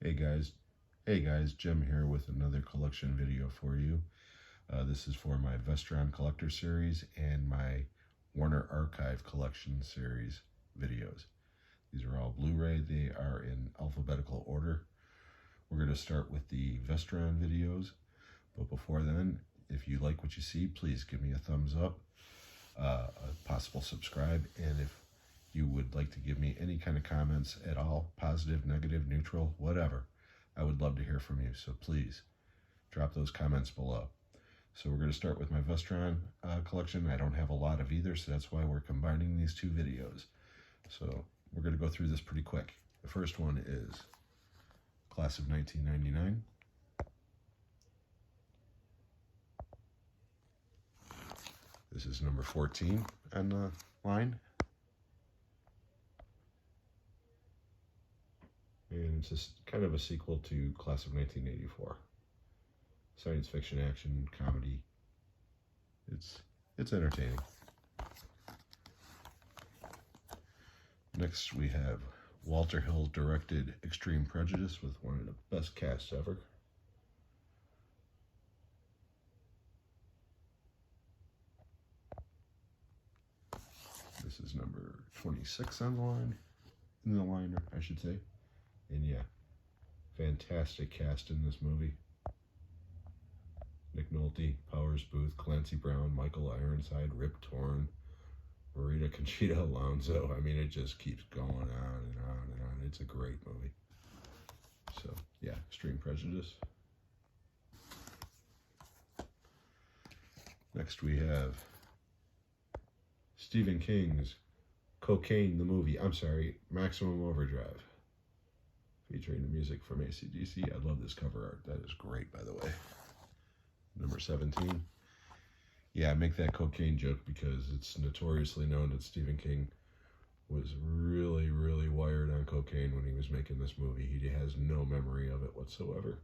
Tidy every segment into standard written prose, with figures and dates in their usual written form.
Hey guys, Jim here with another collection video for you. This is for my Vestron collector series and my Warner Archive collection series videos. These are all Blu-ray. They are in alphabetical order. We're going to start with the Vestron videos, but before then, if you like what you see, please give me a thumbs up, a possible subscribe, and if you would like to give me any kind of comments at all, positive, negative, neutral, whatever, I would love to hear from you. So please drop those comments below. So we're going to start with my Vestron collection. I don't have a lot of either, so that's why we're combining these two videos. So we're going to go through this pretty quick. The first one is Class of 1999. This is number 14 on the line. And it's just kind of a sequel to Class of 1984. Science fiction, action, comedy. It's entertaining. Next we have Walter Hill directed Extreme Prejudice with one of the best casts ever. This is number 26 on the line, in the liner, I should say. And yeah, fantastic cast in this movie. Nick Nolte, Powers Booth, Clancy Brown, Michael Ironside, Rip Torn, Marita Conchita Alonso. I mean, it just keeps going on and on and on. It's a great movie. So yeah, Extreme Prejudice. Next we have Stephen King's Cocaine the movie. Maximum Overdrive, featuring the music from AC/DC. I love this cover art. That is great, by the way. Number 17. Yeah, I make that cocaine joke because it's notoriously known that Stephen King was really, really wired on cocaine when he was making this movie. He has no memory of it whatsoever,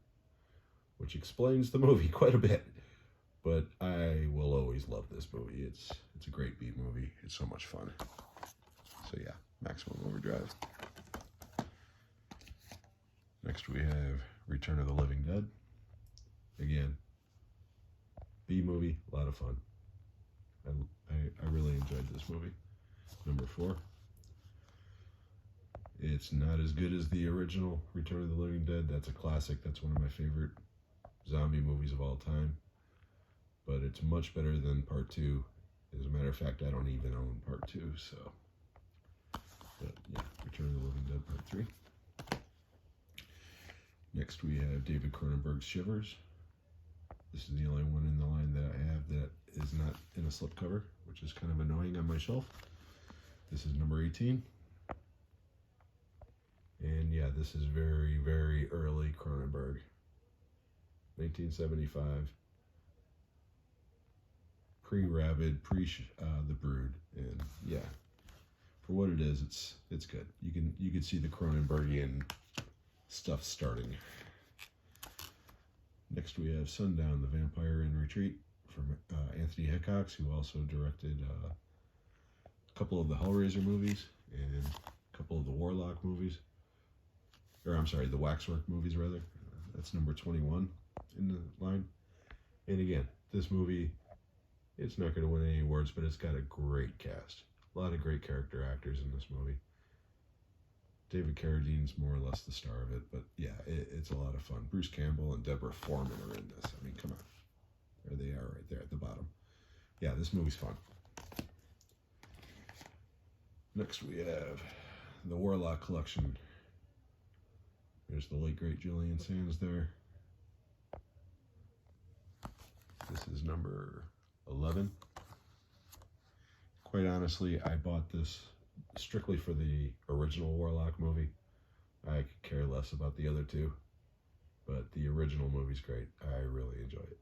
which explains the movie quite a bit. But I will always love this movie. It's a great B movie. It's so much fun. So yeah, Maximum Overdrive. Next we have Return of the Living Dead. Again, B movie, a lot of fun. I really enjoyed this movie. Number 4. It's not as good as the original Return of the Living Dead. That's a classic. That's one of my favorite zombie movies of all time. But it's much better than Part 2. As a matter of fact, I don't even own Part 2, so. But yeah, Return of the Living Dead Part 3. Next we have David Cronenberg's Shivers. This is the only one in the line that I have that is not in a slipcover, which is kind of annoying on my shelf. This is number 18. And yeah, this is very, very early Cronenberg. 1975. Pre-Rabid, The Brood. And yeah, for what it is, it's good. You can see the Cronenbergian stuff starting. Next we have Sundown, The Vampire in Retreat from Anthony Hickox, who also directed a couple of the Hellraiser movies and a couple of the Warlock movies. Or I'm sorry, the Waxwork movies rather. That's number 21 in the line. And again, this movie, it's not going to win any awards, but it's got a great cast. A lot of great character actors in this movie. David Carradine's more or less the star of it, but yeah, it's a lot of fun. Bruce Campbell and Deborah Foreman are in this. I mean, come on. There they are right there at the bottom. Yeah, this movie's fun. Next we have the Warlock Collection. There's the late, great Julian Sands there. This is number 11. Quite honestly, I bought this strictly for the original Warlock movie. I could care less about the other two, but the original movie's great. I really enjoy it.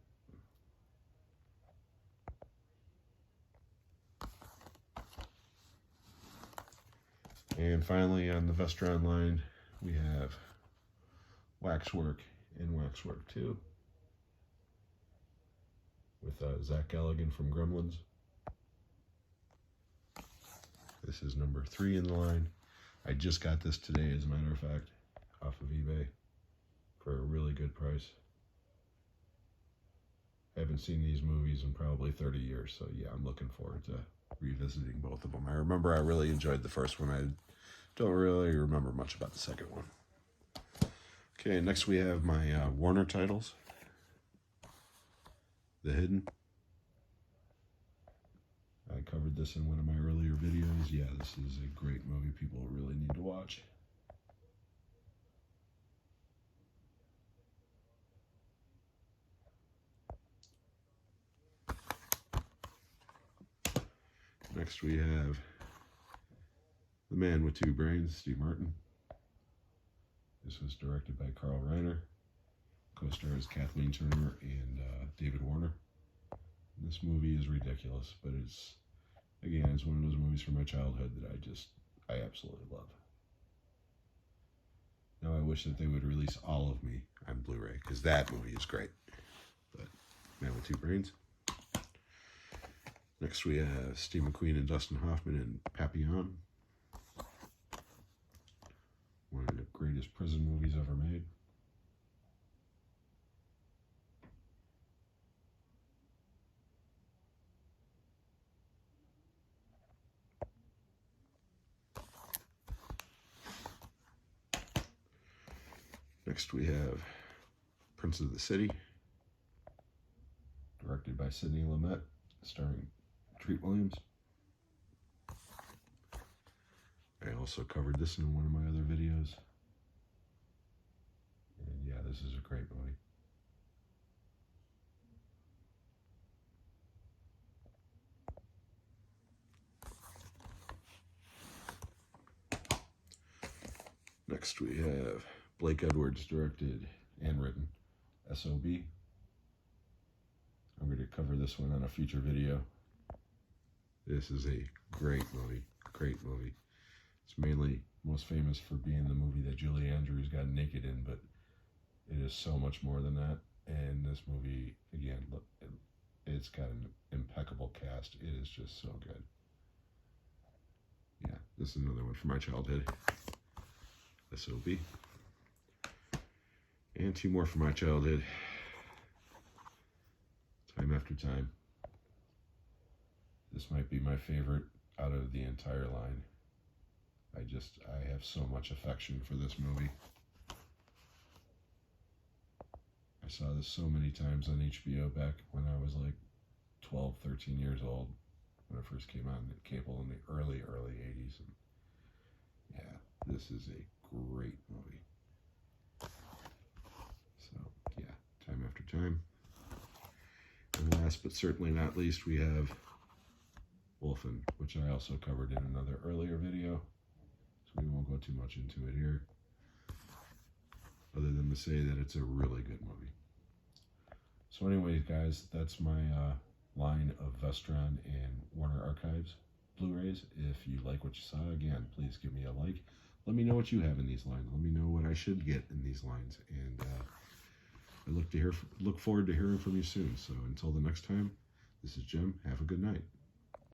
And finally, on the Vestron line, we have Waxwork and Waxwork 2 with Zach Galligan from Gremlins. This is number 3 in the line. I just got this today, as a matter of fact, off of eBay. good price. I haven't seen these movies in probably 30 years, so yeah, I'm looking forward to revisiting both of them. I remember I really enjoyed the first one. I don't really remember much about the second one. Okay, next we have my Warner titles. The Hidden. I covered this in one of my earlier videos. Yeah, this is a great movie people really need to watch. Next we have The Man with Two Brains, Steve Martin. This was directed by Carl Reiner. Co-stars Kathleen Turner and David Warner. This movie is ridiculous, but it's one of those movies from my childhood that I absolutely love. Now I wish that they would release all of me on Blu-ray, because that movie is great. But Man with Two Brains. Next we have Steve McQueen and Dustin Hoffman in Papillon. One of the greatest prison movies ever made. Next we have Prince of the City, directed by Sidney Lumet, starring Treat Williams. I also covered this in one of my other videos. And yeah, this is a great movie. Next we have Blake Edwards directed and written, S.O.B. I'm going to cover this one on a future video. This is a great movie. It's mainly most famous for being the movie that Julie Andrews got naked in, but it is so much more than that. And this movie, again, look, it's got an impeccable cast. It is just so good. Yeah, this is another one from my childhood. S.O.B. And two more from my childhood. Time After Time. This might be my favorite out of the entire line. I have so much affection for this movie. I saw this so many times on HBO back when I was like 12, 13 years old, when it first came on cable in the early 80s. And yeah, this is a great movie. So yeah, Time After Time. And last but certainly not least, we have Wolfen, which I also covered in another earlier video. So we won't go too much into it here, other than to say that it's a really good movie. So anyways, guys, that's my line of Vestron and Warner Archives Blu-rays. If you like what you saw, again, please give me a like. Let me know what you have in these lines. Let me know what I should get in these lines. And I look forward to hearing from you soon. So until the next time, this is Jim. Have a good night.